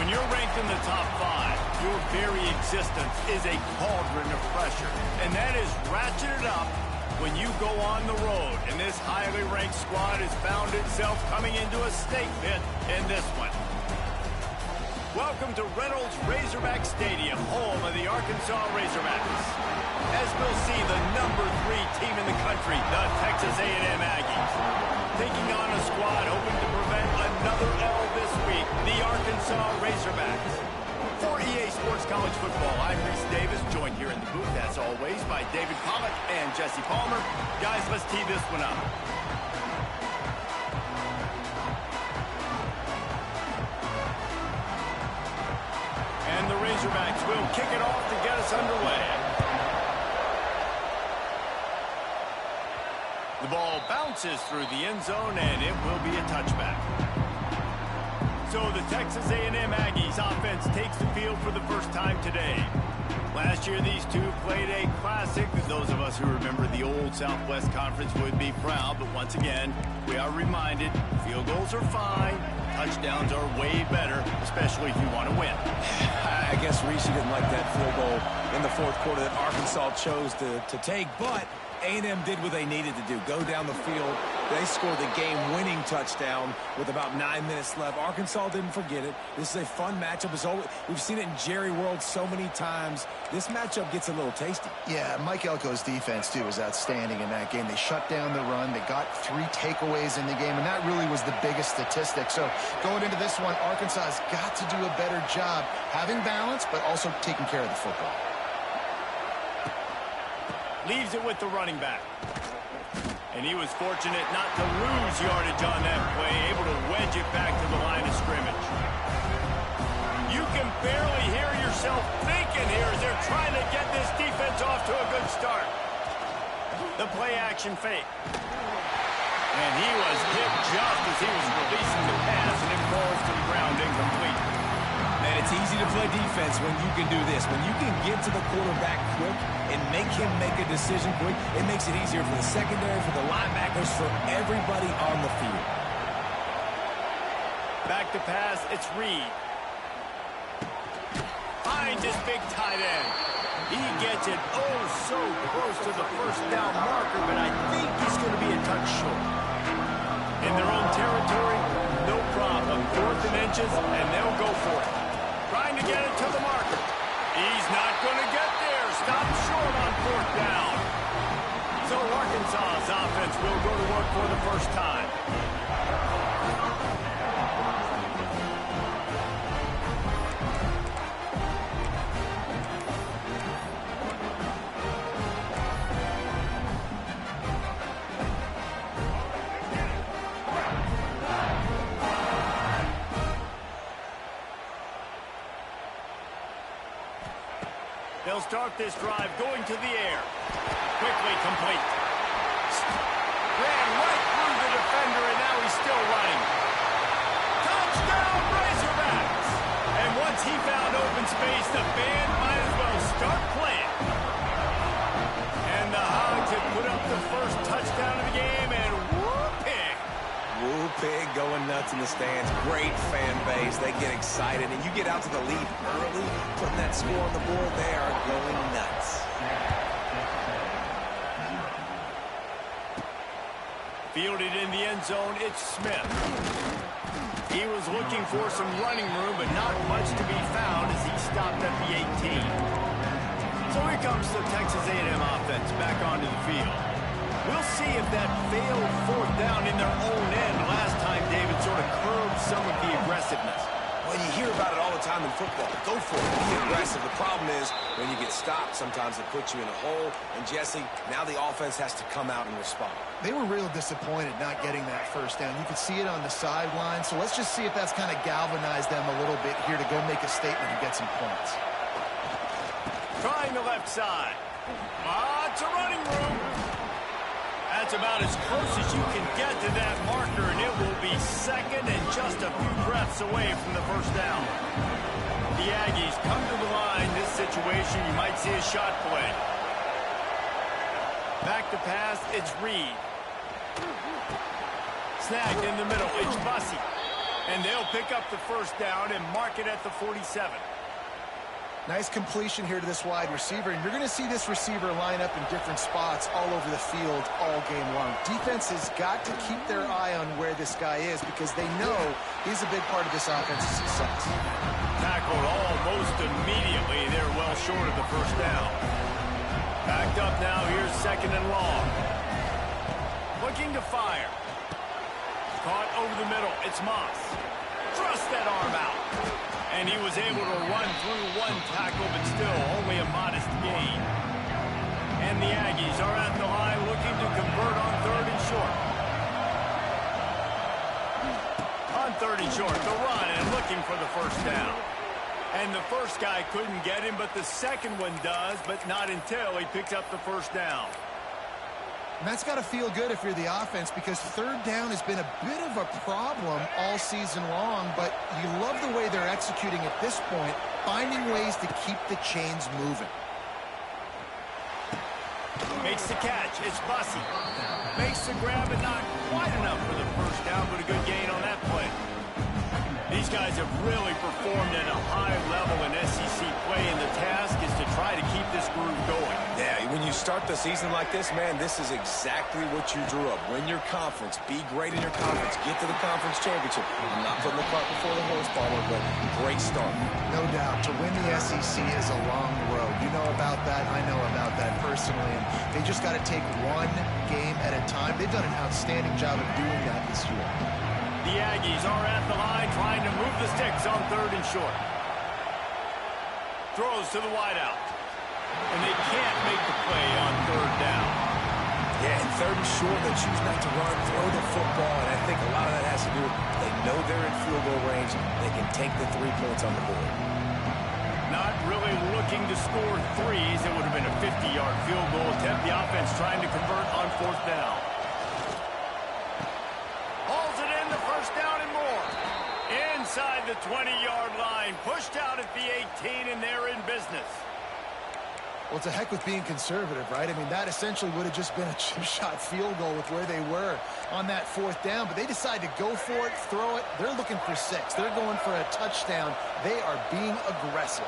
When you're ranked in the top 5, your very existence is a cauldron of pressure. And that is ratcheted up when you go on the road. And this highly ranked squad has found itself coming into a stake pit in this one. Welcome to Reynolds Razorback Stadium, home of the Arkansas Razorbacks. As we'll see, the number 3 team in the country, the Texas A&M Aggies, taking on a squad hoping to prevent another L this week, the Arkansas Razorbacks. For EA Sports College Football, I'm Reese Davis, joined here in the booth, as always, by David Pollack and Jesse Palmer. Guys, let's tee this one up. And the Razorbacks will kick it off to get us underway. The ball bounces through the end zone, and it will be a touchback. So the Texas A&M Aggies offense takes the field for the first time today. Last year, these two played a classic. Those of us who remember the old Southwest Conference would be proud, but once again, we are reminded field goals are fine, touchdowns are way better, especially if you want to win. I guess Reese didn't like that field goal in the fourth quarter that Arkansas chose to take, but A&M did what they needed to do, go down the field. They scored the game-winning touchdown with about 9 minutes left. Arkansas didn't forget it. This is a fun matchup. We've seen it in Jerry World so many times. This matchup gets a little tasty. Yeah, Mike Elko's defense, too, was outstanding in that game. They shut down the run. They got 3 takeaways in the game, and that really was the biggest statistic. So going into this one, Arkansas has got to do a better job having balance, but also taking care of the football. Leaves it with the running back. And he was fortunate not to lose yardage on that play, able to wedge it back to the line of scrimmage. You can barely hear yourself thinking here as they're trying to get this defense off to a good start. The play-action fake. And he was hit just as he was releasing the pass, and it falls to the ground incomplete. And it's easy to play defense when you can do this. When you can get to the quarterback quick and make him make a decision quick, it makes it easier for the secondary, for the linebackers, for everybody on the field. Back to pass, it's Reed. Finds his big tight end. He gets it oh so close to the first down marker, but I think he's going to be a touch short. In their own territory, no problem. 4th and inches, and they'll go for it. Trying to get it to the marker. He's not going to get there. Stop short on 4th down. So Arkansas's offense will go to work for the first time. They'll start this drive going to the air. Quickly complete. Ran right through the defender, and now he's still running. Touchdown, Razorbacks! And once he found open space, the band might as well start playing. And the Hogs have put up the first touchdown of the game, and whoop-pig. Woo-pig going nuts in the stands. Great fan base. They get excited, and you get out to the lead early, putting that score on the board, they are going nuts. Fielded in the end zone, it's Smith. He was looking for some running room, but not much to be found as he stopped at the 18. So here comes the Texas A&M offense back onto the field. We'll see if that failed 4th down in their own end last time David sort of curbed some of the aggressiveness. Well, you hear about it all the time in football. Go for it. Be aggressive. The problem is when you get stopped, sometimes it puts you in a hole. And, Jesse, now the offense has to come out and respond. They were real disappointed not getting that first down. You could see it on the sideline. So let's just see if that's kind of galvanized them a little bit here to go make a statement and get some points. Trying the left side. Lots of running room. That's about as close as you can get to that marker, and it will be second and just a few breaths away from the first down. The Aggies come to the line. This situation, you might see a shot play. Back to pass, it's Reed. Snagged in the middle, it's Bussey. And they'll pick up the first down and mark it at the 47. Nice completion here to this wide receiver, and you're going to see this receiver line up in different spots all over the field all game long. Defense has got to keep their eye on where this guy is because they know he's a big part of this offense's success. Tackled almost immediately. They're well short of the first down. Backed up now. Here's second and long. Looking to fire. Caught over the middle. It's Moss. Thrust that arm out. And he was able to run through one tackle, but still only a modest gain. And the Aggies are at the line looking to convert on third and short. On third and short, the run and looking for the first down. And the first guy couldn't get him, but the second one does, but not until he picks up the first down. And that's got to feel good if you're the offense because third down has been a bit of a problem all season long, but you love the way they're executing at this point, finding ways to keep the chains moving. Makes the catch. It's Bussey. Makes the grab and not quite enough for the first down, but a good gain on that play. These guys have really performed at a high level in SEC play, and the task is to try to keep this groove going. Yeah, when you start the season like this, man, this is exactly what you drew up. Win your conference. Be great in your conference. Get to the conference championship. I'm not putting the cart before the horse, Palmer, but great start. No doubt. To win the SEC is a long road. You know about that. I know about that personally. And they just got to take one game at a time. They've done an outstanding job of doing that this year. The Aggies are at the line trying to move the sticks on third and short. Throws to the wideout. And they can't make the play on third down. Yeah, and third and short, they choose not to run, throw the football, and I think a lot of that has to do with they know they're in field goal range. They can take the 3 points on the board. Not really looking to score threes. It would have been a 50-yard field goal attempt. The offense trying to convert on fourth down. Hauls it in, the first down and more. Inside the 20-yard line. Pushed out at the 18, and they're in business. Well, it's a heck with being conservative, right? I mean, that essentially would have just been a chip-shot field goal with where they were on that fourth down. But they decide to go for it, throw it. They're looking for 6. They're going for a touchdown. They are being aggressive.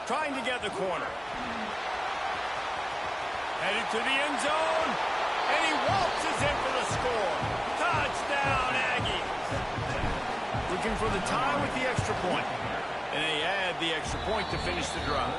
Trying to get the corner. Headed to the end zone. And he waltzes in for the score. Touchdown, Aggies. Looking for the tie with the extra point. And they add the extra point to finish the drive.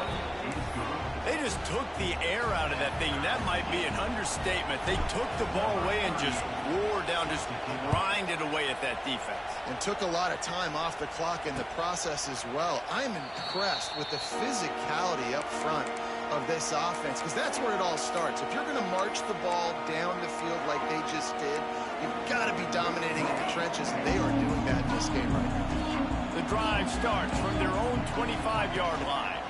They just took the air out of that thing. That might be an understatement. They took the ball away and just wore down, just grinded away at that defense. And took a lot of time off the clock in the process as well. I'm impressed with the physicality up front of this offense because that's where it all starts. If you're going to march the ball down the field like they just did, you've got to be dominating in the trenches, and they are doing that in this game right now. The drive starts from their own 25-yard line.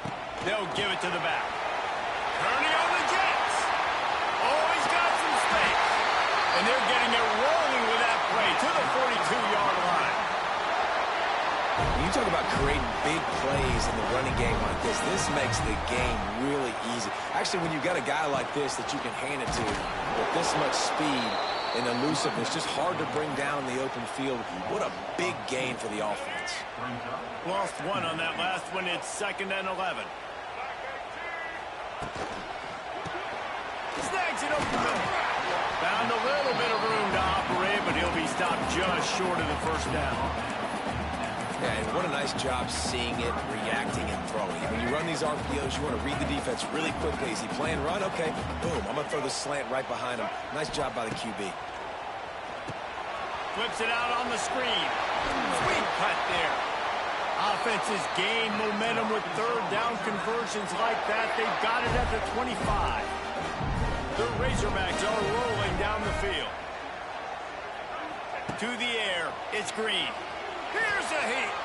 They'll give it to the back. Kearney on the Jets. Oh, he's got some space. And they're getting it rolling with that play to the 42-yard line. When you talk about creating big plays in the running game like this makes the game really easy. Actually, when you've got a guy like this that you can hand it to with this much speed and elusiveness, just hard to bring down the open field. What a big gain for the offense. Lost one on that last one. It's 2nd and 11. Snags it over the middle. Found a little bit of room to operate, but he'll be stopped just short of the first down. Yeah, and what a nice job seeing it, reacting, and throwing. When you run these RPOs, you want to read the defense really quickly. Is he playing run? Okay, boom. I'm going to throw the slant right behind him. Nice job by the QB. Flips it out on the screen. Sweet cut there. Offenses gain momentum with third down conversions like that. They've got it at the 25. The Razorbacks are rolling down the field. To the air, it's Green. Here's a heat.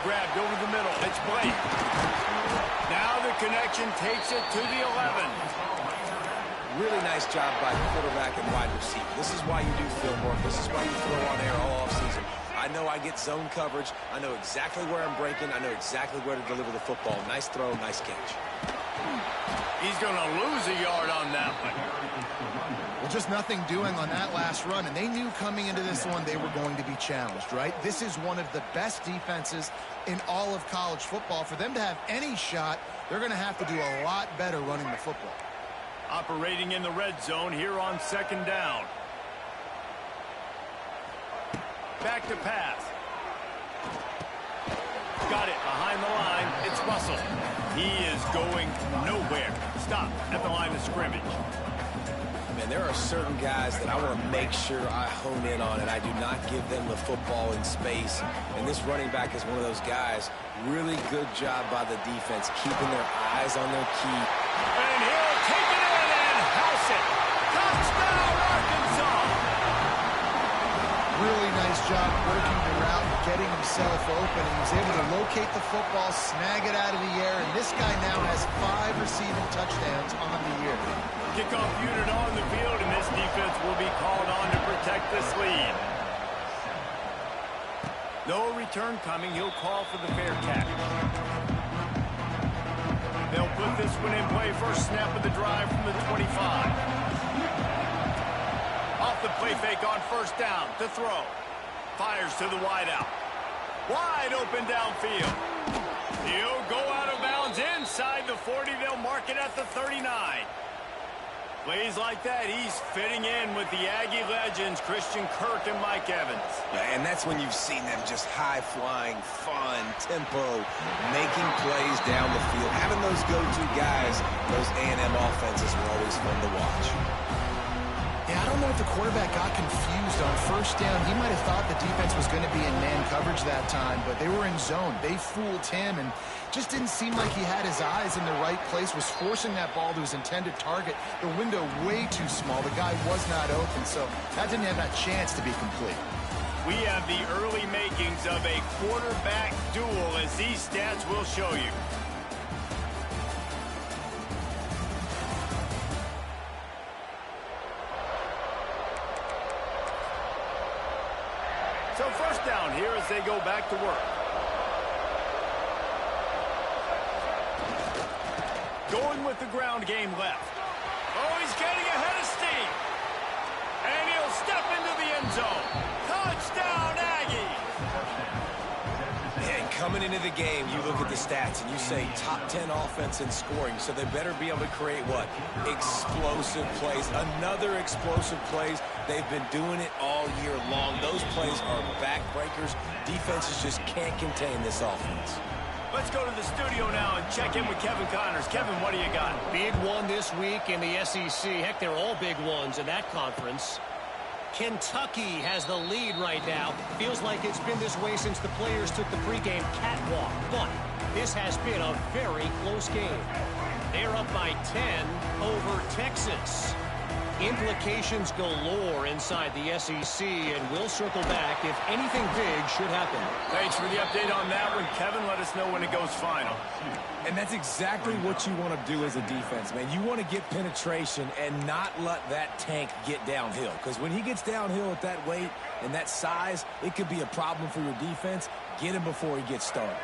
Grabbed over the middle. It's Blake. Now the connection takes it to the 11. Really nice job by the quarterback and wide receiver. This is why you do film work. This is why you throw on air all offseason. I know I get zone coverage. I know exactly where I'm breaking. I know exactly where to deliver the football. Nice throw, nice catch. He's going to lose a yard on that one. Well, just nothing doing on that last run, and they knew coming into this one they were going to be challenged, right? This is one of the best defenses in all of college football. For them to have any shot, they're going to have to do a lot better running the football. Operating in the red zone here on second down. Back to pass. Got it behind the line. It's Russell. He is going nowhere. Stop at the line of scrimmage. Man, there are certain guys that I want to make sure I hone in on, and I do not give them the football in space. And this running back is one of those guys. Really good job by the defense, keeping their eyes on their key. And he'll take it in and house it. Touchdown, Arkansas! Really nice job working the route and getting himself open. He was able to locate the football, snag it out of the air, and this guy now has 5 receiving touchdowns on the year. Kickoff unit on the field, and this defense will be called on to protect this lead. No return coming. He'll call for the fair catch. They'll put this one in play. First snap of the drive from the 25. Off the play fake on first down to throw. Fires to the wideout. Wide open downfield. He'll go out of bounds inside the 40. They'll mark it at the 39. Plays like that, he's fitting in with the Aggie legends, Christian Kirk and Mike Evans. And that's when you've seen them just high-flying, fun, tempo, making plays down the field. Having those go-to guys, those A&M offenses were always fun to watch. Yeah, I don't know if the quarterback got confused on first down. He might have thought the defense was going to be in man coverage that time, but they were in zone. They fooled him and just didn't seem like he had his eyes in the right place, was forcing that ball to his intended target. The window way too small. The guy was not open, so that didn't have that chance to be complete. We have the early makings of a quarterback duel, as these stats will show you. So first down here as they go back to work. Going with the ground game left. Oh, he's getting ahead of steam. And he'll step into the end zone. Touchdown, Aggie! And coming into the game, you look at the stats and you say top 10 offense in scoring, so they better be able to create what? Explosive plays. Another explosive plays. They've been doing it all year long. Those plays are backbreakers. Defenses just can't contain this offense. Let's go to the studio now and check in with Kevin Connors. Kevin, what do you got? Big one this week in the SEC. Heck, they're all big ones in that conference. Kentucky has the lead right now. Feels like it's been this way since the players took the pregame catwalk. But this has been a very close game. They're up by 10 over Texas. Implications galore inside the SEC, and we'll circle back if anything big should happen. Thanks for the update on that one, Kevin. Let us know when it goes final. And that's exactly what you want to do as a defense, man. You want to get penetration and not let that tank get downhill. Because when he gets downhill at that weight and that size, it could be a problem for your defense. Get him before he gets started.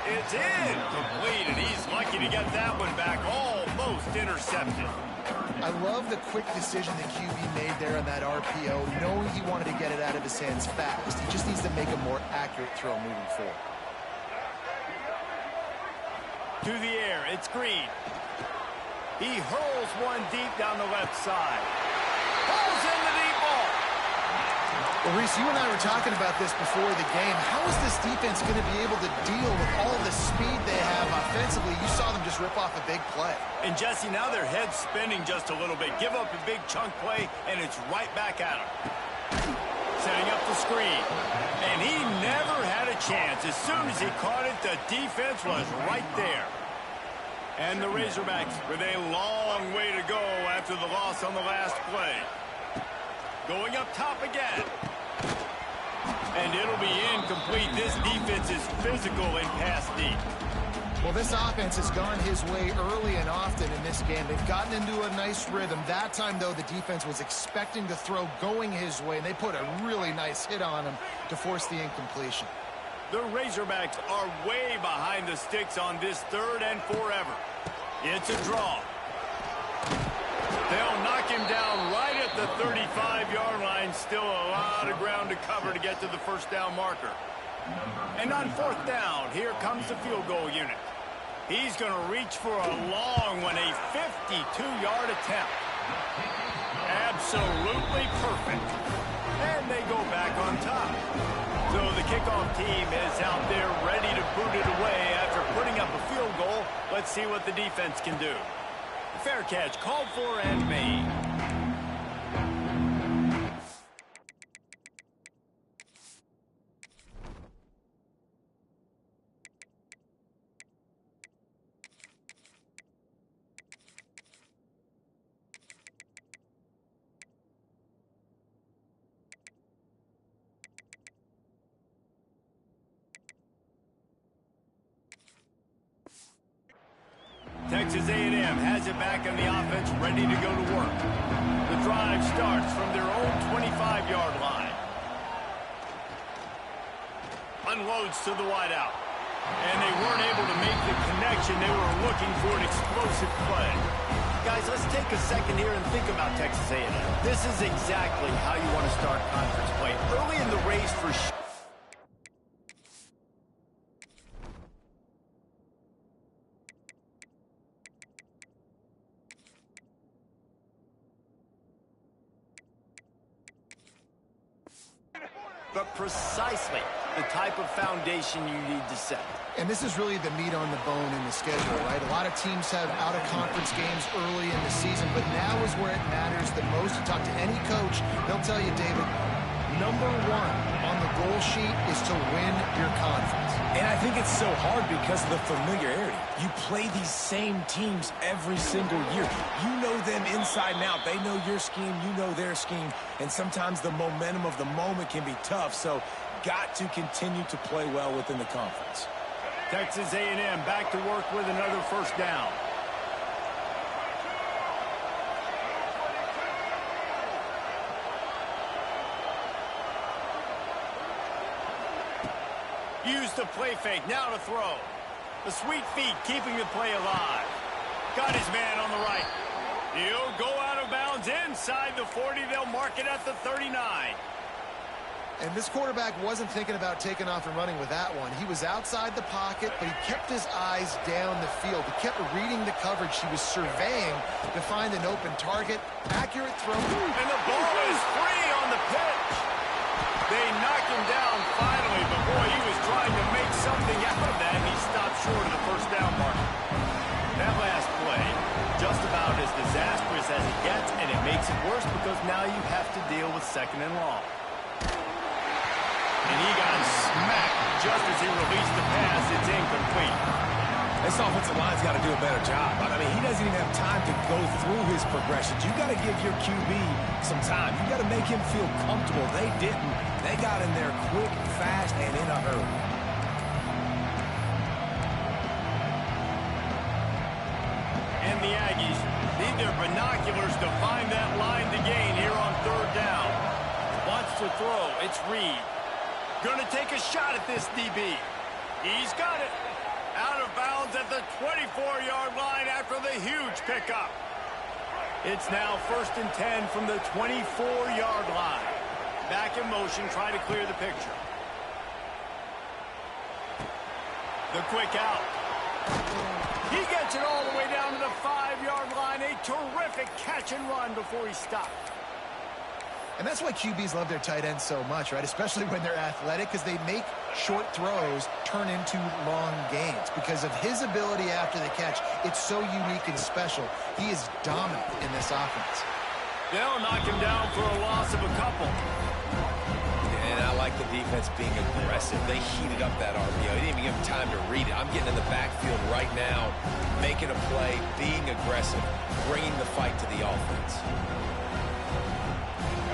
It's incomplete, and he's lucky to get that one back. Almost intercepted. I love the quick decision the QB made there on that RPO, knowing he wanted to get it out of his hands fast. He just needs to make a more accurate throw moving forward. To the air, it's Green. He hurls one deep down the left side. Pulls in the deep ball. Well, Reese, you and I were talking about this before the game. How is this defense going to be able to deal with all the speed they have offensively? You saw them just rip off a big play. And, Jesse, now their head's spinning just a little bit. Give up a big chunk play, and it's right back at them. Setting up the screen. And he never had a chance. As soon as he caught it, the defense was right there. And the Razorbacks with a long way to go after the loss on the last play. Going up top again. And it'll be incomplete. This defense is physical and pass deep. Well, this offense has gone his way early and often in this game. They've gotten into a nice rhythm. That time, though, the defense was expecting the throw going his way, and they put a really nice hit on him to force the incompletion. The Razorbacks are way behind the sticks on this 3rd and forever. It's a draw. They'll knock him down right at the 35-yard line. Still a lot of ground to cover to get to the first down marker. And on 4th down, here comes the field goal unit. He's going to reach for a long one, a 52-yard attempt. Absolutely perfect. And they go back on top. So the kickoff team is out there ready to boot it away after putting up a field goal. Let's see what the defense can do. Fair catch called for and made. Texas A&M has it back on the offense, ready to go to work. The drive starts from their own 25-yard line. Unloads to the wideout. And they weren't able to make the connection. They were looking for an explosive play. Guys, let's take a second here and think about Texas A&M. This is exactly how you want to start conference play. Early in the race for sure. But precisely the type of foundation you need to set. And this is really the meat on the bone in the schedule, right? A lot of teams have out-of-conference games early in the season, but now is where it matters the most. You talk to any coach, they'll tell you, David, number 1 on the goal sheet is to win your conference. And I think it's so hard because of the familiarity. You play these same teams every single year. You know them inside and out. They know your scheme, you know their scheme, and sometimes the momentum of the moment can be tough, so got to continue to play well within the conference. Texas A&M back to work with another first down. Use the play fake, now to throw. The sweet feet keeping the play alive. Got his man on the right. He'll go out of bounds inside the 40. They'll mark it at the 39. And this quarterback wasn't thinking about taking off and running with that one. He was outside the pocket, but he kept his eyes down the field. He kept reading the coverage. He was surveying to find an open target. Accurate throw. And the ball is free on the pitch. They knock him down finally, but boy, he was trying to make something out of that, and he stopped short of the first down mark. That last play, just about as disastrous as it gets, and it makes it worse because now you have to deal with 2nd and long. And he got smacked just as he released the pass. It's incomplete. This offensive line's got to do a better job. I mean, he doesn't even have time to go through his progressions. You got to give your QB some time. You got to make him feel comfortable. They didn't. They got in there quick, fast, and in a hurry. And the Aggies need their binoculars to find that line to gain here on 3rd down. Wants to throw. It's Reed. Gonna take a shot at this DB. He's got it. Out of bounds at the 24-yard line after the huge pickup. It's now 1st and 10 from the 24-yard line. Back in motion, try to clear the picture. The quick out. He gets it all the way down to the 5-yard line. A terrific catch and run before he stopped. And that's why QBs love their tight ends so much, right? Especially when they're athletic, because they make short throws turn into long gains. Because of his ability after the catch, it's so unique and special. He is dominant in this offense. They'll knock him down for a loss of a couple. And I like the defense being aggressive. They heated up that RPO. They didn't even give him time to read it. I'm getting in the backfield right now, making a play, being aggressive, bringing the fight to the offense.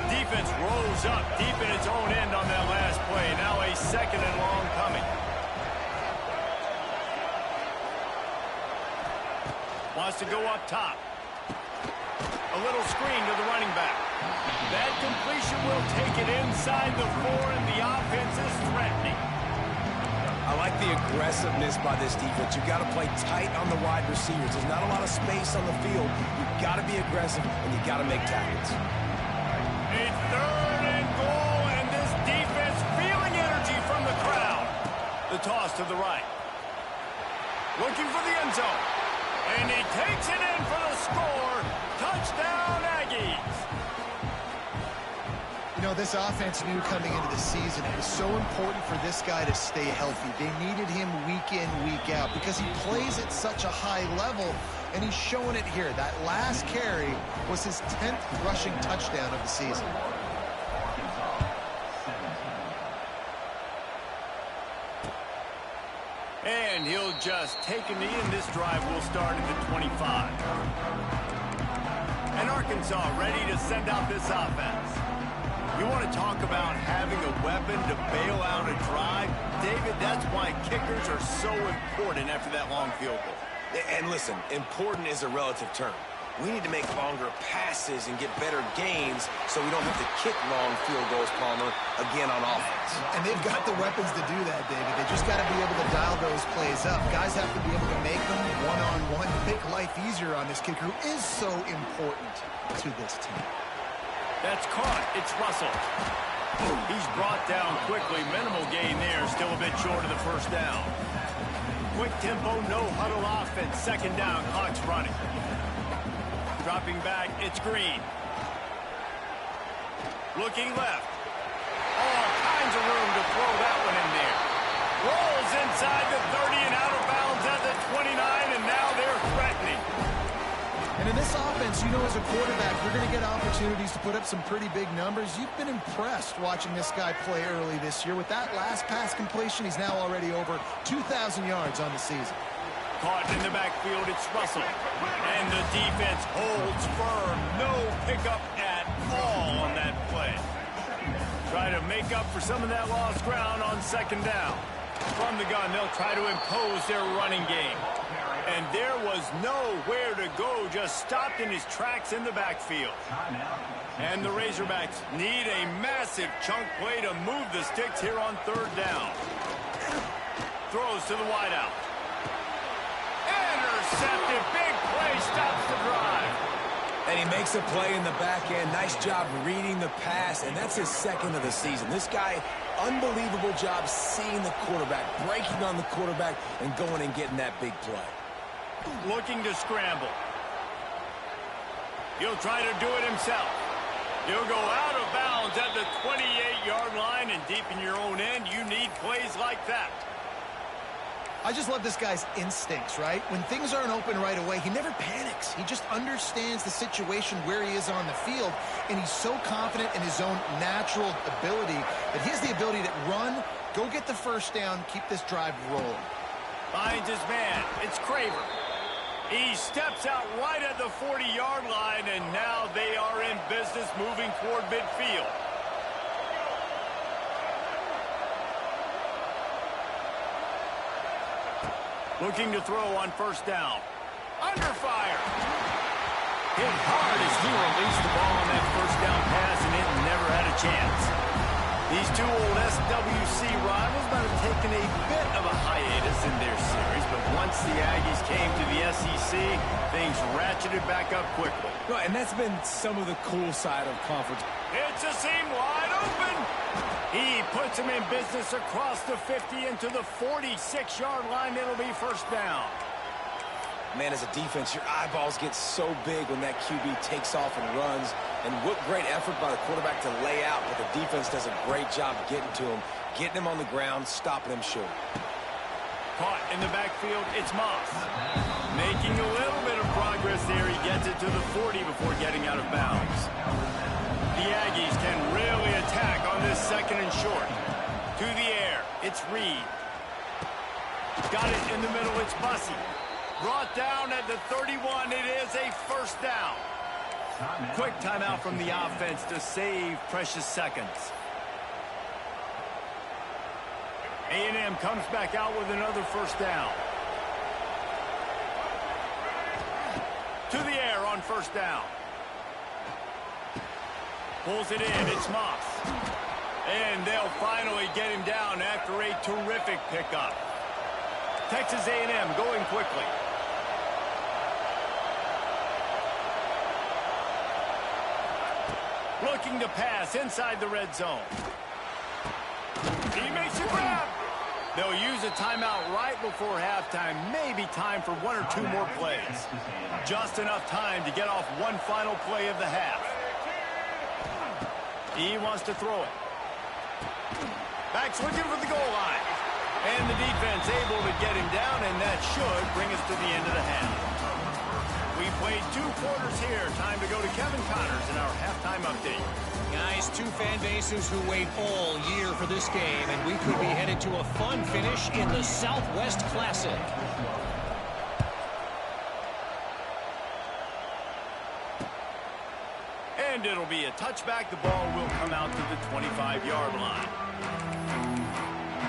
Defense rose up deep in its own end on that last play. Now a 2nd and long coming. Wants to go up top. A little screen to the running back. That completion will take it inside the 4, and the offense is threatening. I like the aggressiveness by this defense. You've got to play tight on the wide receivers. There's not a lot of space on the field. You've got to be aggressive, and you've got to make tackles. A 3rd and goal, and this defense feeling energy from the crowd. The toss to the right. Looking for the end zone. And he takes it in for the score. Touchdown, Aggies. You know, this offense knew coming into the season it was so important for this guy to stay healthy. They needed him week in, week out because he plays at such a high level, and he's showing it here. That last carry was his 10th rushing touchdown of the season. And he'll just take a knee, and this drive will start at the 25. And Arkansas ready to send out this offense. You want to talk about having a weapon to bail out a drive? David, that's why kickers are so important after that long field goal. And listen, important is a relative term. We need to make longer passes and get better gains so we don't have to kick long field goals, Palmer, again on offense. And they've got the weapons to do that, David. They just got to be able to dial those plays up. Guys have to be able to make them one-on-one to make life easier on this kicker who is so important to this team. That's caught. It's Russell. He's brought down quickly. Minimal gain there. Still a bit short of the first down. Quick tempo, no huddle offense. 2nd down. Clock's running. Dropping back, it's Green. Looking left. All kinds of room to throw that one in there. Rolls inside the 30 and out of bounds at the 29, and now they're threatening. And in this offense, you know, as a quarterback, you're going to get opportunities to put up some pretty big numbers. You've been impressed watching this guy play early this year. With that last pass completion, he's now already over 2,000 yards on the season. Caught in the backfield, it's Russell. And the defense holds firm. No pickup at all on that play. Try to make up for some of that lost ground on 2nd down. From the gun, they'll try to impose their running game. And there was nowhere to go, just stopped in his tracks in the backfield. And the Razorbacks need a massive chunk play to move the sticks here on 3rd down. Throws to the wideout. Intercepted. Big play stops the drive. And he makes a play in the back end. Nice job reading the pass, and that's his 2nd of the season. This guy, unbelievable job seeing the quarterback, breaking on the quarterback, and going and getting that big play. Looking to scramble. He'll try to do it himself. He'll go out of bounds at the 28-yard line, and deep in your own end, you need plays like that. I just love this guy's instincts, right? When things aren't open right away, he never panics. He just understands the situation where he is on the field, and he's so confident in his own natural ability that he has the ability to run, go get the 1st down, keep this drive rolling. Finds his man. It's Craver. He steps out right at the 40-yard line, and now they are in business moving toward midfield. Looking to throw on 1st down. Under fire. Hit hard as he released the ball on that 1st down pass, and it never had a chance. These two old SWC rivals might have taken a bit of a hiatus in their series, but once the Aggies came to the SEC, things ratcheted back up quickly. No, and that's been some of the cool side of conference. It's a seam wide open. He puts him in business across the 50 into the 46-yard line. It'll be 1st down. Man, as a defense, your eyeballs get so big when that QB takes off and runs. And what great effort by the quarterback to lay out, but the defense does a great job getting to him, getting him on the ground, stopping him short. Caught in the backfield, it's Moss. Making a little bit of progress there. He gets it to the 40 before getting out of bounds. The Aggies can really attack on this 2nd and short. To the air, it's Reed. Got it in the middle, it's Bussey. Brought down at the 31, it is a 1st down. Quick timeout from the offense to save precious seconds. A&M comes back out with another 1st down. to the air on first down. Pulls it in. It's Moss. And they'll finally get him down after a terrific pickup. Texas A&M going quickly. Looking to pass inside the red zone. He makes a grab. They'll use a timeout right before halftime. Maybe time for one or two more plays. Just enough time to get off one final play of the half. He wants to throw it. Back's looking for the goal line. And the defense able to get him down, and that should bring us to the end of the half. We played 2 quarters here. Time to go to Kevin Connors in our halftime update. Guys, 2 fan bases who wait all year for this game, and we could be headed to a fun finish in the Southwest Classic. And it'll be a touchback. The ball will come out to the 25-yard line.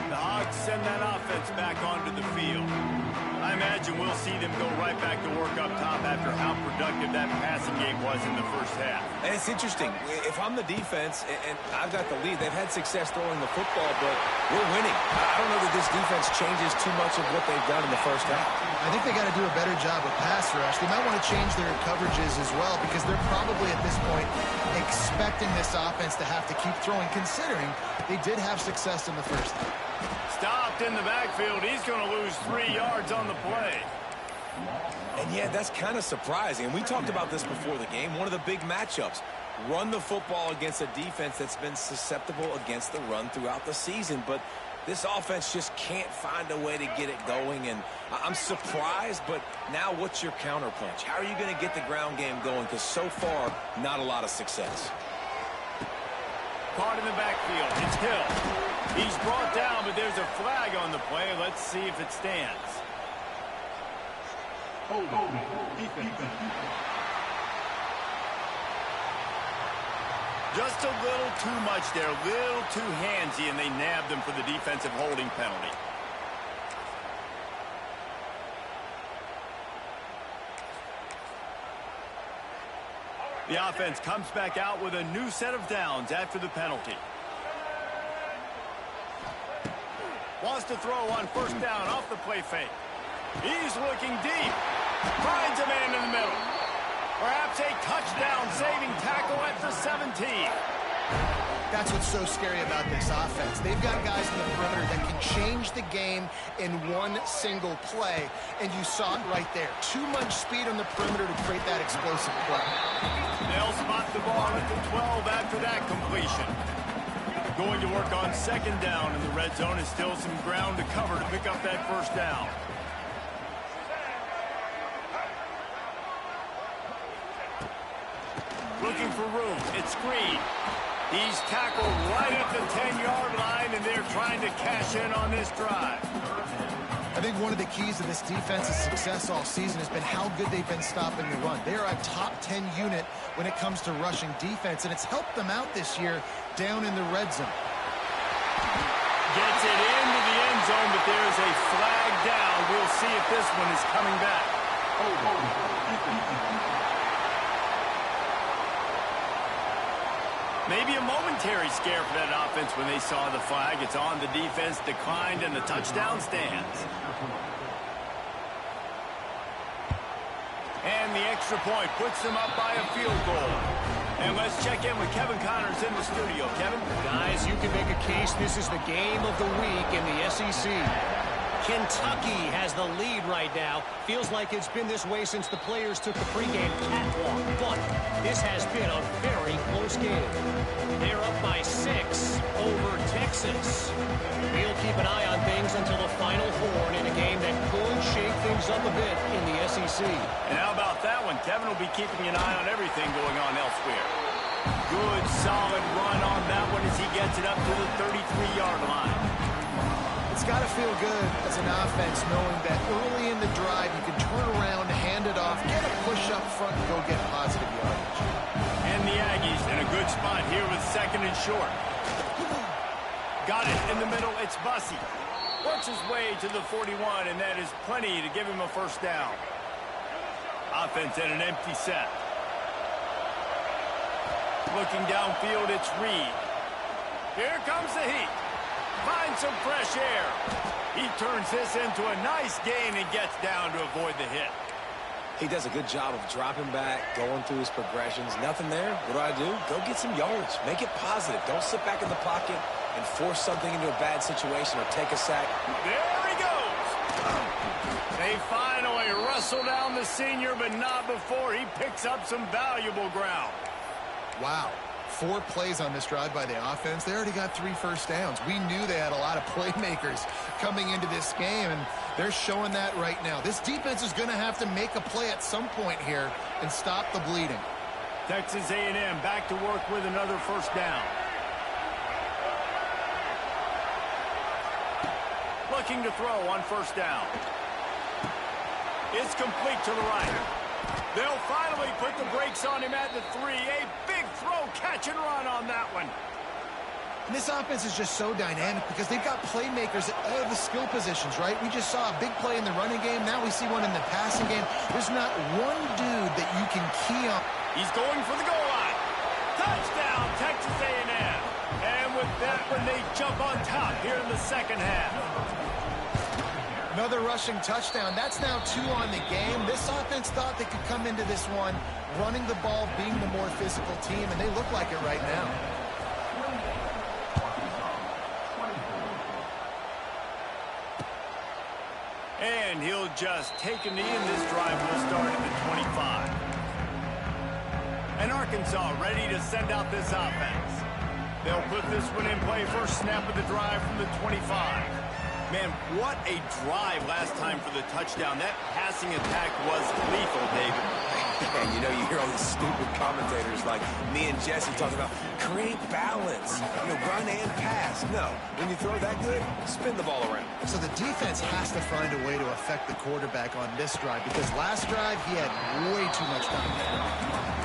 The Hogs send that offense back onto the field. I imagine we'll see them go right back to work up top after how productive that passing game was in the first half. And it's interesting. If I'm the defense and I've got the lead, they've had success throwing the football, but we're winning. I don't know that this defense changes too much of what they've done in the first half. I think they got to do a better job of pass rush. They might want to change their coverages as well because they're probably at this point expecting this offense to have to keep throwing, considering they did have success in the first half. Stopped in the backfield. He's going to lose 3 yards on the play. And yeah, that's kind of surprising. And we talked about this before the game. One of the big matchups. Run the football against a defense that's been susceptible against the run throughout the season. But this offense just can't find a way to get it going. And I'm surprised, but now what's your counterpunch? How are you going to get the ground game going? Because so far, not a lot of success. Caught in the backfield. It's Hill. He's brought down, but there's a flag on the play. Let's see if it stands. Just a little too much there, a little too handsy, and they nabbed him for the defensive holding penalty. The offense comes back out with a new set of downs after the penalty. Wants to throw on first down off the play fake. He's looking deep. Finds a man in the middle. Perhaps a touchdown-saving tackle at the 17. That's what's so scary about this offense. They've got guys in the perimeter that can change the game in one single play, and you saw it right there. Too much speed on the perimeter to create that explosive play. They'll spot the ball at the 12 after that completion. Going to work on second down in the red zone is still some ground to cover to pick up that first down. Looking for room. It's Screen. He's tackled right at the 10-yard line, and they're trying to cash in on this drive. I think one of the keys to this defense's success all season has been how good they've been stopping the run. They are a top 10 unit when it comes to rushing defense, and it's helped them out this year down in the red zone. Gets it into the end zone, but there's a flag down. We'll see if this one is coming back. Maybe a momentary scare for that offense when they saw the flag. It's on, the defense declined, and the touchdown stands. And the extra point puts them up by a field goal. And let's check in with Kevin Connors in the studio. Kevin? Guys, you can make a case this is the game of the week in the SEC. Kentucky has the lead right now. Feels like it's been this way since the players took the pregame catwalk. But this has been a very close game. They're up by 6 over Texas. We'll keep an eye on things until the final horn in a game that could shake things up a bit in the SEC. And how about that one? Kevin will be keeping an eye on everything going on elsewhere. Good, solid run on that one as he gets it up to the 33-yard line. It's got to feel good as an offense knowing that early in the drive you can turn around, hand it off, get a push up front, and go get positive yardage. And the Aggies in a good spot here with second and short. Got it in the middle. It's Bussey. Works his way to the 41, and that is plenty to give him a first down. Offense in an empty set. Looking downfield, it's Reed. Here comes the heat. Finds some fresh air. He turns this into a nice gain and gets down to avoid the hit. He does a good job of dropping back, going through his progressions. Nothing there. What do? Go get some yards. Make it positive. Don't sit back in the pocket and force something into a bad situation or take a sack. There he goes. They finally wrestle down the senior, but not before he picks up some valuable ground. Wow. 4 plays on this drive by the offense. They already got 3 first downs. We knew they had a lot of playmakers coming into this game, and they're showing that right now. This defense is going to have to make a play at some point here and stop the bleeding. Texas A&M back to work with another first down. Looking to throw on first down. It's complete to the right. They'll finally put the brakes on him at the 3. A big throw, catch and run on that one. And this offense is just so dynamic because they've got playmakers at all the skill positions, right? We just saw a big play in the running game. Now we see one in the passing game. There's not one dude that you can key on. He's going for the goal line. Touchdown, Texas A&M. And with that one, they jump on top here in the second half. Another rushing touchdown. That's now 2 on the game. This offense thought they could come into this one running the ball, being the more physical team, and they look like it right now. And he'll just take a knee, and this drive will start at the 25. And Arkansas ready to send out this offense. They'll put this one in play. First snap of the drive from the 25. Man, what a drive last time for the touchdown. That passing attack was lethal, David. And you know, you hear all these stupid commentators like me and Jesse talking about create balance, run and pass. No, when you throw that good, spin the ball around. So the defense has to find a way to affect the quarterback on this drive because last drive he had way too much time.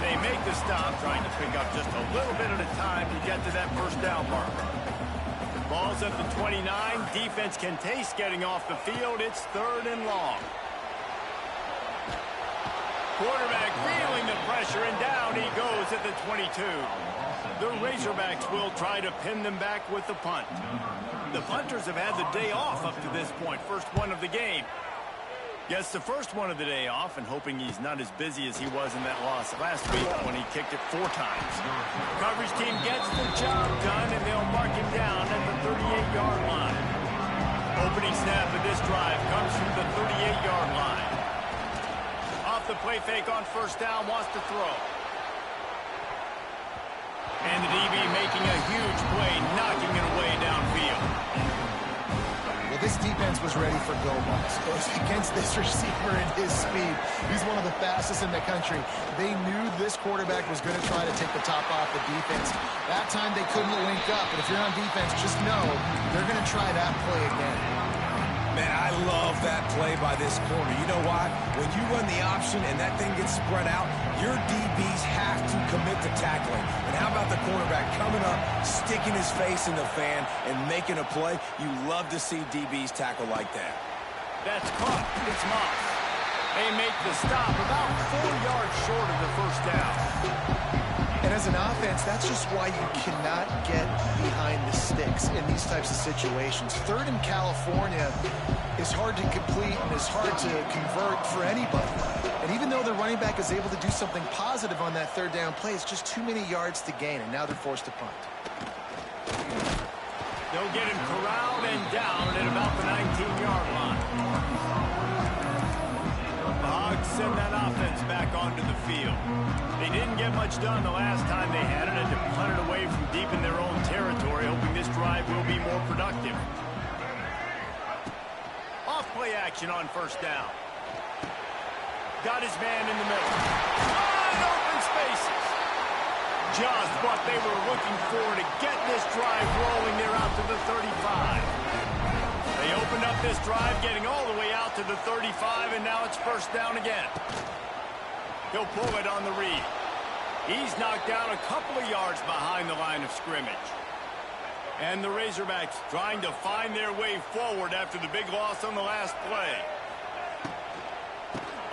They make the stop, trying to pick up just a little bit at a time to get to that first down marker. Ball's at the 29. Defense can taste getting off the field. It's 3rd and long. Quarterback feeling the pressure, and down he goes at the 22. The Razorbacks will try to pin them back with the punt. The punters have had the day off up to this point. First one of the game. Gets the first one of the day off, and hoping he's not as busy as he was in that loss last week when he kicked it 4 times. Coverage team gets the job done, and they'll mark him down at the 38-yard line. Opening snap of this drive comes from the 38-yard line. Off the play fake on first down, wants to throw. And the DB making a huge play, knocking it away downfield. Well, this defense was ready for go balls. Against this receiver and his speed. He's one of the fastest in the country. They knew this quarterback was going to try to take the top off the defense. That time they couldn't link up. But if you're on defense, just know they're going to try that play again. Man, I love that play by this corner. You know why? When you run the option and that thing gets spread out, your DBs have to commit to tackling. And how about the cornerback coming up, sticking his face in the fan, and making a play? You love to see DBs tackle like that. That's caught. It's Moss. They make the stop about 4 yards short of the first down. And as an offense, that's just why you cannot get behind the sticks in these types of situations. 3rd in California is hard to complete and is hard to convert for anybody. And even though the running back is able to do something positive on that 3rd down play, it's just too many yards to gain, and now they're forced to punt. They'll get him corralled and down at about the 19-yard line. The Hogs send that offense back onto the field. They didn't get much done the last time they had it, and to punt it away from deep in their own territory, hoping this drive will be more productive. Off-play action on first down. Got his man in the middle. Wide open spaces. Just what they were looking for to get this drive rolling there out to the 35. They opened up this drive, getting all the way out to the 35, and now it's first down again. He'll pull it on the read. He's knocked down a couple of yards behind the line of scrimmage. And the Razorbacks trying to find their way forward after the big loss on the last play.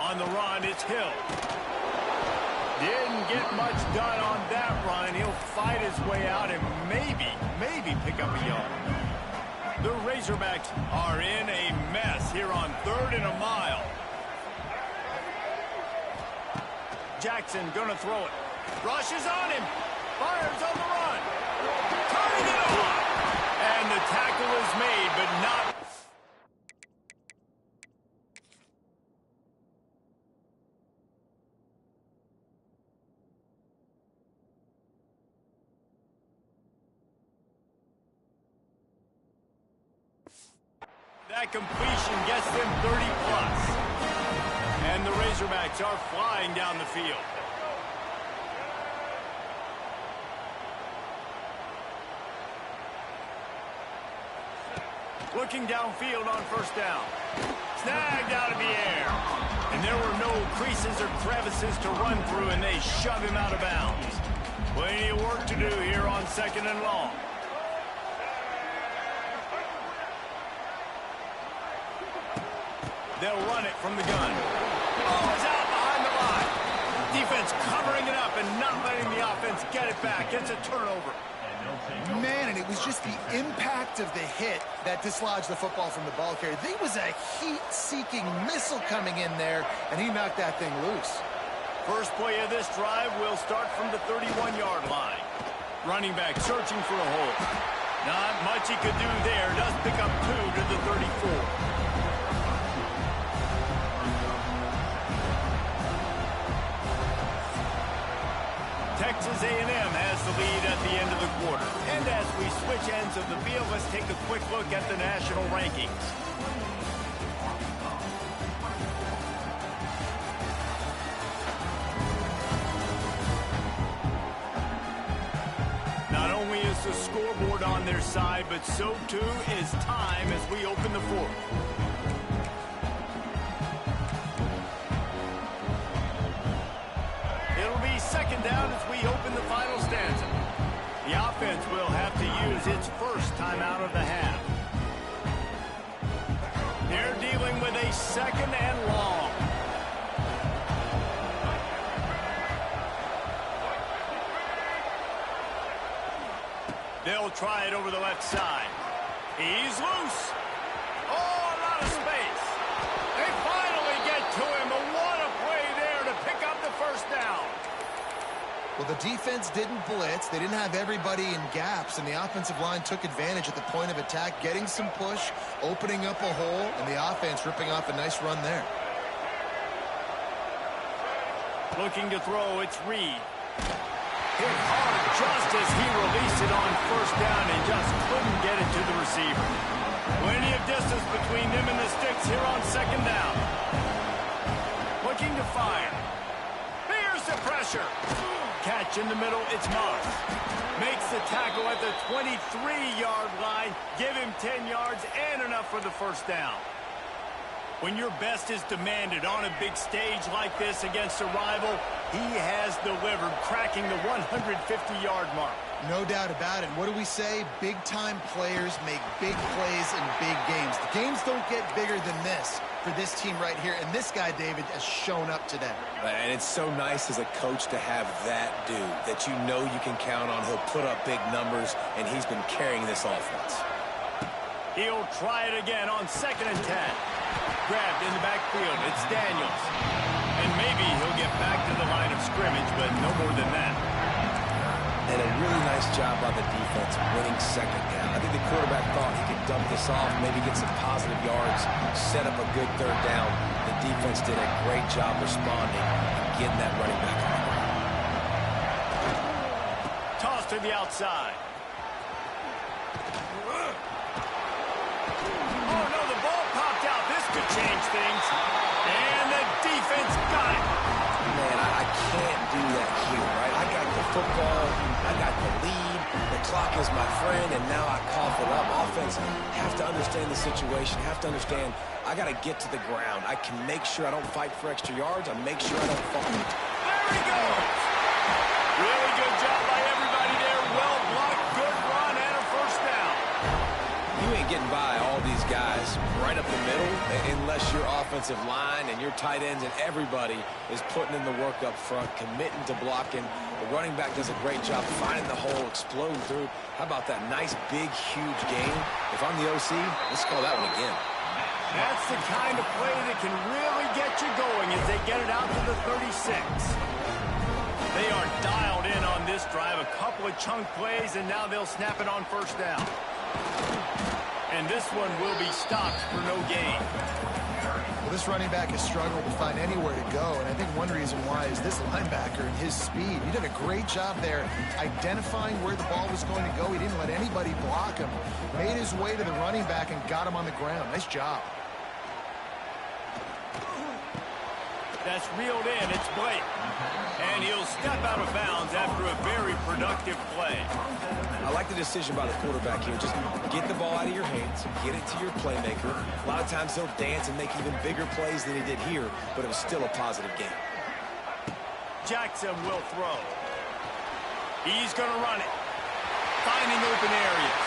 On the run, it's Hill. Didn't get much done on that run. He'll fight his way out and maybe pick up a yard. The Razorbacks are in a mess here on 3rd and a mile. Jackson gonna throw it. Rushes on him. Fires on the run. Turning it off. And the tackle is made, but not. That completion gets them 30+. And the Razorbacks are flying down the field. Looking downfield on 1st down. Snagged out of the air. And there were no creases or crevices to run through, and they shove him out of bounds. Plenty of work to do here on 2nd and long. They'll run it from the gun. Oh, it's out behind the line. Defense covering it up and not letting the offense get it back. It's a turnover. Man, and it was just the impact of the hit that dislodged the football from the ball carrier. There was a heat-seeking missile coming in there, and he knocked that thing loose. First play of this drive will start from the 31-yard line. Running back searching for a hole. Not much he could do there. Does pick up 2 to the 34. Texas A&M has the lead at the end of the quarter. And as we switch ends of the field, let's take a quick look at the national rankings. Not only is the scoreboard on their side, but so too is time as we open the 4th. It'll be 2nd down as we open the final stanza. The offense will have to use its first timeout of the half. They're dealing with a 2nd and long. They'll try it over the left side. He's loose. Oh, a lot of space. They finally get to him. But what a play there to pick up the 1st down. Well, the defense didn't blitz. They didn't have everybody in gaps, and the offensive line took advantage at the point of attack, getting some push, opening up a hole, and the offense ripping off a nice run there. Looking to throw, it's Reed. Hit hard just as he released it on 1st down and just couldn't get it to the receiver. Plenty of distance between them and the sticks here on 2nd down. Looking to fire. Here's the pressure. Catch in the middle, it's Moss. Makes the tackle at the 23-yard line. Give him 10 yards and enough for the 1st down. When your best is demanded on a big stage like this against a rival, he has delivered, cracking the 150-yard mark. No doubt about it. What do we say? Big-time players make big plays in big games. The games don't get bigger than this for this team right here, and this guy, David, has shown up today. And it's so nice as a coach to have that dude that you know you can count on. He'll put up big numbers, and he's been carrying this offense. He'll try it again on 2nd and 10. Grabbed in the backfield. It's Daniels. And maybe he'll get back to the line of scrimmage, but no more than that. And a really nice job by the defense winning 2nd down. I think the quarterback thought he could dump this off, maybe get some positive yards, set up a good 3rd down. The defense did a great job responding and getting that running back on the ground. Toss to the outside. Oh, no, the ball popped out. This could change things. And the defense got it. Man, I can't do that here, right? I got the football. I got the lead. The clock is my friend, and now I cough it up. Offense have to understand the situation, have to understand I got to get to the ground. I can make sure I don't fight for extra yards. I make sure I don't fall. There he goes. Really good job by everybody there. Well blocked, good run, and a 1st down. You ain't getting by all these guys right up the middle unless your offensive line and your tight ends and everybody is putting in the work up front, committing to blocking. The running back does a great job finding the hole, exploding through. How about that nice, big, huge game? If I'm the OC, let's call that one again. That's the kind of play that can really get you going as they get it out to the 36. They are dialed in on this drive. A couple of chunk plays, and now they'll snap it on first down. And this one will be stopped for no gain. Well, this running back has struggled to find anywhere to go, and I think one reason why is this linebacker and his speed. He did a great job there identifying where the ball was going to go. He didn't let anybody block him. Made his way to the running back and got him on the ground. Nice job. That's reeled in. It's Blake. And he'll step out of bounds after a very productive play. I like the decision by the quarterback here. Just get the ball out of your hands, get it to your playmaker. A lot of times he'll dance and make even bigger plays than he did here, but it was still a positive game. Jackson will throw. He's going to run it. Finding open areas.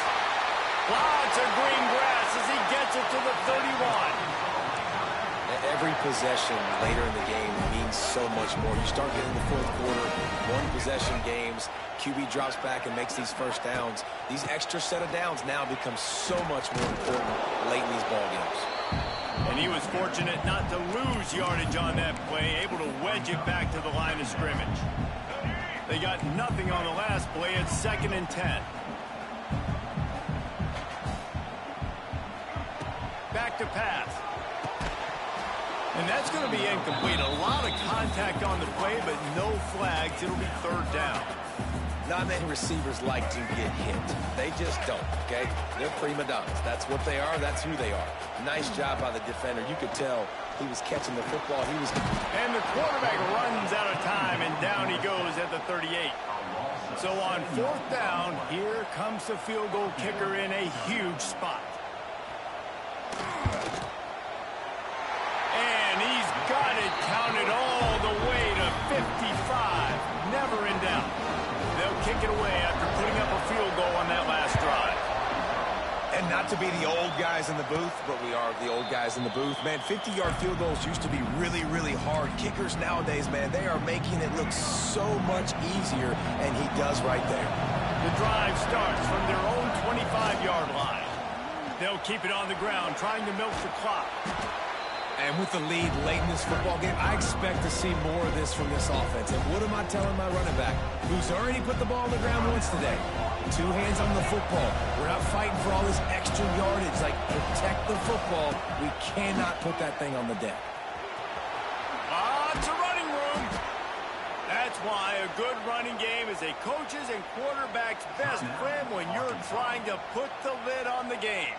Lots of green grass as he gets it to the 31. Every possession later in the game means so much more. You start getting the fourth quarter, one-possession games, QB drops back and makes these first downs. These extra set of downs now become so much more important late in these ball games. And he was fortunate not to lose yardage on that play, able to wedge it back to the line of scrimmage. They got nothing on the last play. It's 2nd and 10. Back to pass. And that's going to be incomplete. A lot of contact on the play, but no flags. It'll be 3rd down. Not many receivers like to get hit. They just don't, okay? They're prima donnas. That's what they are. That's who they are. Nice job by the defender. You could tell he was catching the football. And the quarterback runs out of time, and down he goes at the 38. So on 4th down, here comes the field goal kicker in a huge spot. And he's got it counted all the way to 55. Never in doubt. They'll kick it away after putting up a field goal on that last drive. And not to be the old guys in the booth, but we are the old guys in the booth. Man, 50-yard field goals used to be really, really hard. Kickers nowadays, man, they are making it look so much easier, and he does right there. The drive starts from their own 25-yard line. They'll keep it on the ground, trying to milk the clock. And with the lead late in this football game, I expect to see more of this from this offense. And what am I telling my running back, who's already put the ball on the ground once today? 2 hands on the football. We're not fighting for all this extra yardage. Like, protect the football. We cannot put that thing on the deck. It's a running room. That's why a good running game is a coach's and quarterback's best friend when you're trying to put the lid on the game.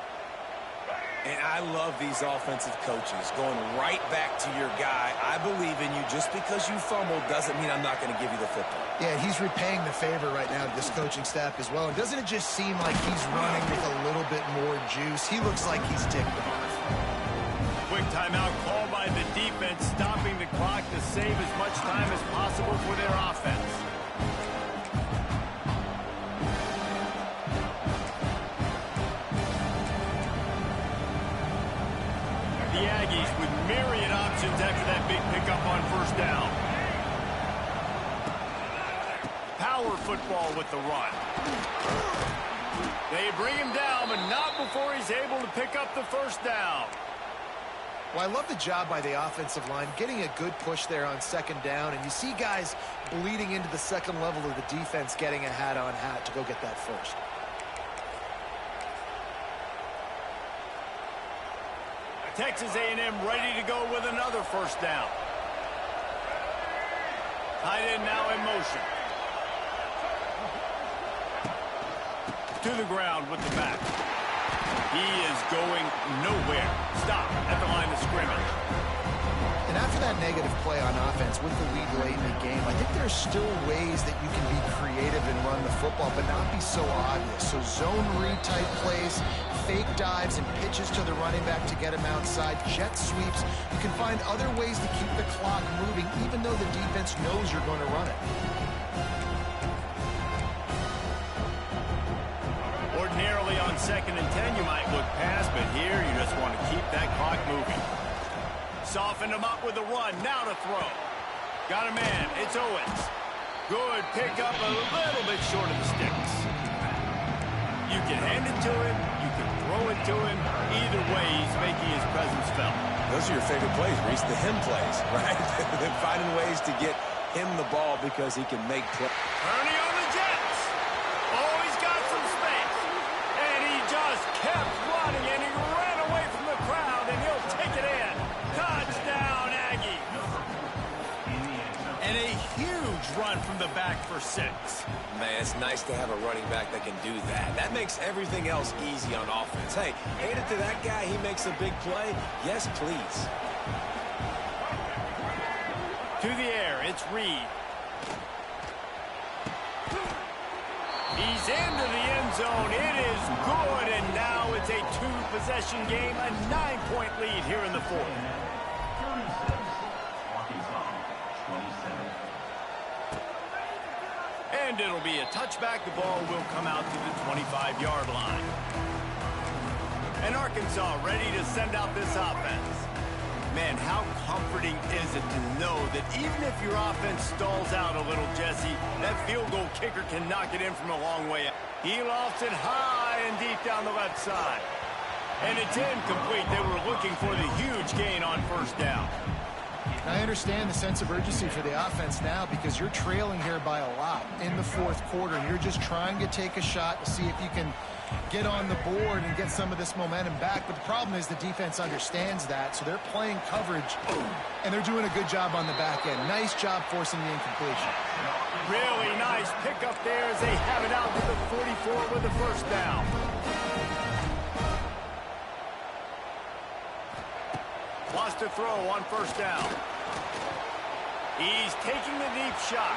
And I love these offensive coaches going right back to your guy. I believe in you. Just because you fumbled doesn't mean I'm not going to give you the football. Yeah, he's repaying the favor right now to this coaching staff as well. And doesn't it just seem like he's running with a little bit more juice? He looks like he's ticked off. Quick timeout called by the defense, stopping the clock to save as much time as possible for their offense. The Aggies with myriad options after that big pickup on first down. Power football with the run. They bring him down, but not before he's able to pick up the first down. Well, I love the job by the offensive line, getting a good push there on 2nd down, and you see guys bleeding into the second level of the defense getting a hat-on-hat to go get that first. Texas A&M ready to go with another first down. Tight end now in motion. To the ground with the back. He is going nowhere. Stop at the line of scrimmage. And after that negative play on offense with the lead late in the game, I think there's still ways that you can be creative and run the football, but not be so obvious. So zone read type plays, fake dives and pitches to the running back to get him outside, jet sweeps. You can find other ways to keep the clock moving, even though the defense knows you're going to run it. Ordinarily on on 2nd and 10, you might look past, but here you just want to keep that clock moving. Soften him up with a run. Now to throw. Got a man. It's Owens. Good pickup, a little bit short of the sticks. You can hand it to him. You can throw it to him. Either way, he's making his presence felt. Those are your favorite plays, Reese, the him plays, right? They're finding ways to get him the ball because he can make plays. Ernie on the Jets. Oh, he's got some space. And he just kept running, and he ran away from the crowd, and he'll take it in. Touchdown, Aggie. And a huge run from the back for 6. Man, it's nice to have a running back that can do that. That makes everything else easy on offense. Hey, hand it to that guy. He makes a big play. Yes, please. To the air, it's Reed. He's into the end zone. It is good, and now it's a 2-possession game, a 9-point lead here in the 4th. And it'll be a touchback. The ball will come out to the 25-yard line. And Arkansas ready to send out this offense. Man, how comforting is it to know that even if your offense stalls out a little, Jesse, that field goal kicker can knock it in from a long way. He lofts it high and deep down the left side. And it's incomplete. They were looking for the huge gain on 1st down. I understand the sense of urgency for the offense now because you're trailing here by a lot in the 4th quarter. And you're just trying to take a shot to see if you can get on the board and get some of this momentum back. But the problem is the defense understands that, so they're playing coverage, and they're doing a good job on the back end. Nice job forcing the incompletion. Really nice pickup there as they have it out to the 44 with the 1st down. Lost to throw on 1st down. He's taking the deep shot.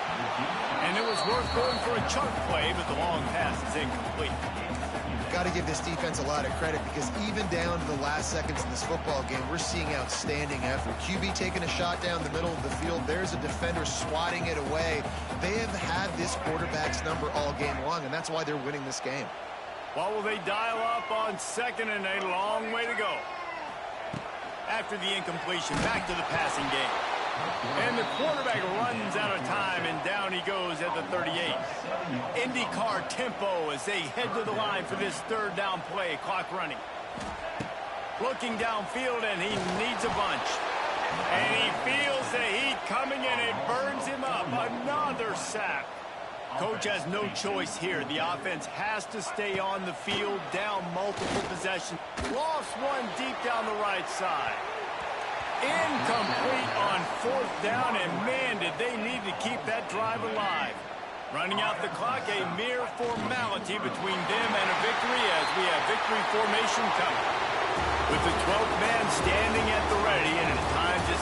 And it was worth going for a chunk play, but the long pass is incomplete. Got to give this defense a lot of credit because even down to the last seconds in this football game, we're seeing outstanding effort. QB taking a shot down the middle of the field. There's a defender swatting it away. They have had this quarterback's number all game long, and that's why they're winning this game. What will they dial up on 2nd and a long way to go? After the incompletion, back to the passing game. And the quarterback runs out of time, and down he goes at the 38. IndyCar tempo as they head to the line for this 3rd down play. Clock running. Looking downfield, and he needs a bunch. And he feels the heat coming, and it burns him up. Another sack. Coach has no choice here. The offense has to stay on the field, down multiple possessions. Lost one deep down the right side. Incomplete on 4th down, and man, did they need to keep that drive alive. Running out the clock, a mere formality between them and a victory as we have victory formation coming. With the 12th man standing at the ready, and it's time to